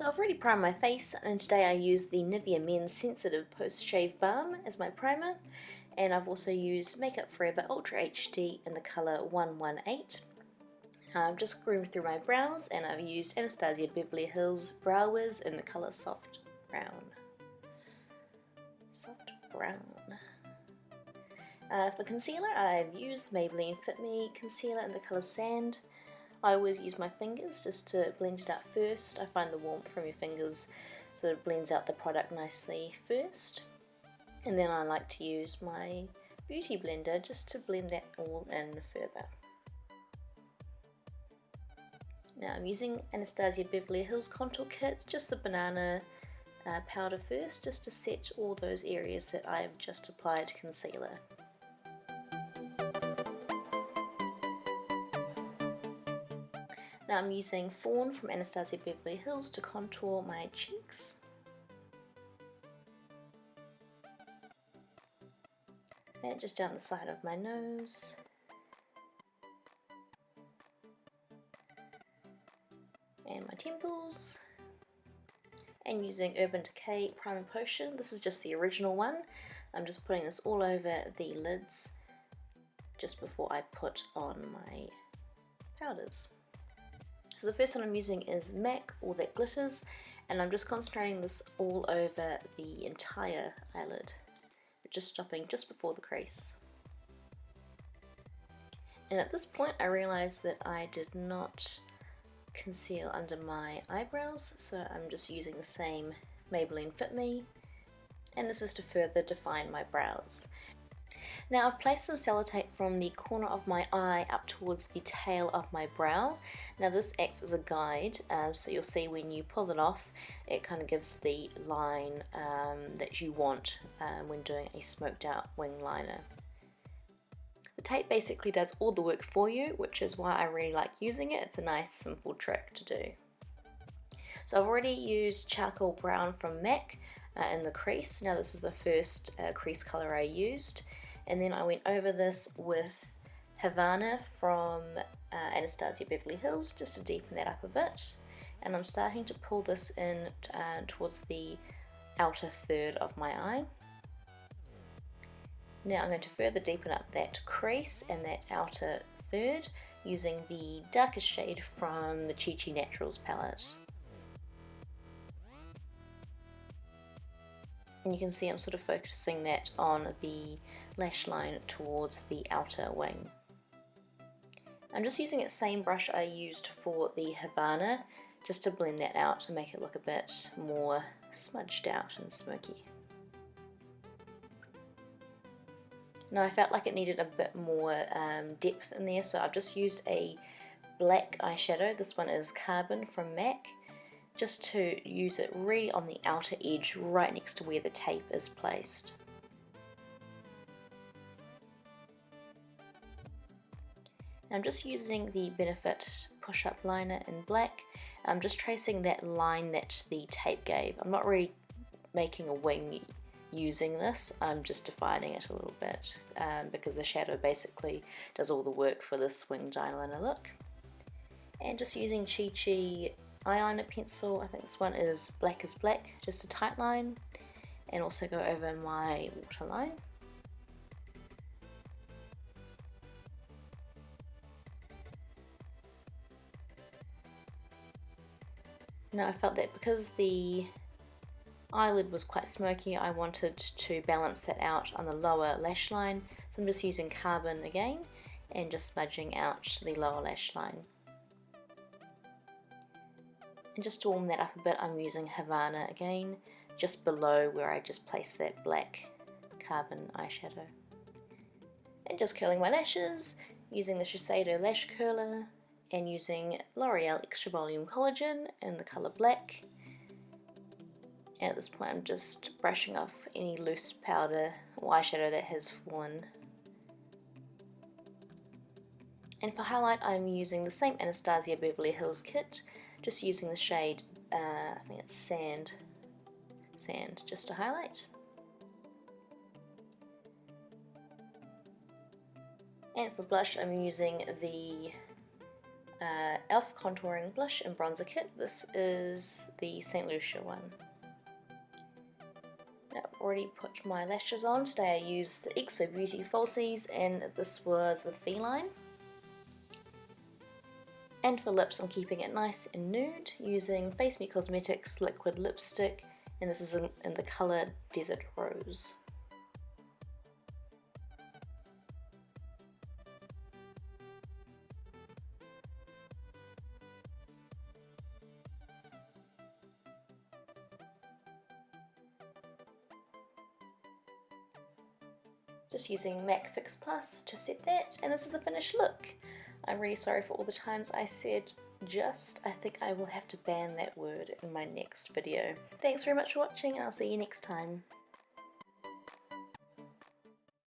So I've already primed my face, and today I used the Nivea Men's Sensitive Post Shave Balm as my primer, and I've also used Makeup Forever Ultra HD in the colour 118. I've just groomed through my brows, and I've used Anastasia Beverly Hills Brow Wiz in the colour Soft Brown. Soft Brown. For concealer, I've used Maybelline Fit Me concealer in the colour Sand. I always use my fingers just to blend it out first. I find the warmth from your fingers sort of blends out the product nicely first. And then I like to use my beauty blender just to blend that all in further. Now I'm using Anastasia Beverly Hills Contour Kit, just the banana powder first, just to set all those areas that I've just applied concealer. Now I'm using Fawn from Anastasia Beverly Hills to contour my cheeks. And just down the side of my nose. And my temples. And using Urban Decay Primer Potion. This is just the original one. I'm just putting this all over the lids just before I put on my powders. So the first one I'm using is MAC All That Glitters, and I'm just concentrating this all over the entire eyelid, just stopping just before the crease. And at this point I realized that I did not conceal under my eyebrows, so I'm just using the same Maybelline Fit Me, and this is to further define my brows. Now I've placed some sellotape from the corner of my eye up towards the tail of my brow. Now this acts as a guide, so you'll see when you pull it off, it kind of gives the line that you want when doing a smoked out wing liner. The tape basically does all the work for you, which is why I really like using it. It's a nice simple trick to do. So I've already used Charcoal Brown from MAC in the crease. Now this is the first crease colour I used. And then I went over this with Havana from Anastasia Beverly Hills just to deepen that up a bit. And I'm starting to pull this in towards the outer third of my eye. Now I'm going to further deepen up that crease and that outer third using the darkest shade from the Chi Chi Naturals palette. And you can see I'm sort of focusing that on the lash line towards the outer wing. I'm just using that same brush I used for the Havana just to blend that out and make it look a bit more smudged out and smoky. Now I felt like it needed a bit more depth in there, so I've just used a black eyeshadow. This one is Carbon from MAC, just to use it really on the outer edge right next to where the tape is placed. I'm just using the Benefit Push-Up Liner in black. I'm just tracing that line that the tape gave. I'm not really making a wing using this, I'm just defining it a little bit because the shadow basically does all the work for this winged eyeliner look. And just using Chi Chi eyeliner pencil, I think this one is Black is Black, just a tight line, and also go over my waterline. Now I felt that because the eyelid was quite smoky, I wanted to balance that out on the lower lash line, so I'm just using Carbon again and just smudging out the lower lash line. And just to warm that up a bit, I'm using Havana again, just below where I just placed that black Carbon eyeshadow. And just curling my lashes, using the Shiseido Lash Curler, and using L'Oreal Extra Volume Collagen in the colour Black. And at this point I'm just brushing off any loose powder or eyeshadow that has fallen. And for highlight I'm using the same Anastasia Beverly Hills kit, just using the shade, I think it's Sand, just to highlight. And for blush I'm using the e.l.f. contouring blush and bronzer kit. This is the St. Lucia one. Now, I've already put my lashes on. Today I used the XO Beauty Falsies and this was the Feline. And for lips, I'm keeping it nice and nude using Face Me Cosmetics liquid lipstick, and this is in the colour Desert Rose. Just using MAC Fix Plus to set that, and this is the finished look. I'm really sorry for all the times I said just. I think I will have to ban that word in my next video. Thanks very much for watching, and I'll see you next time.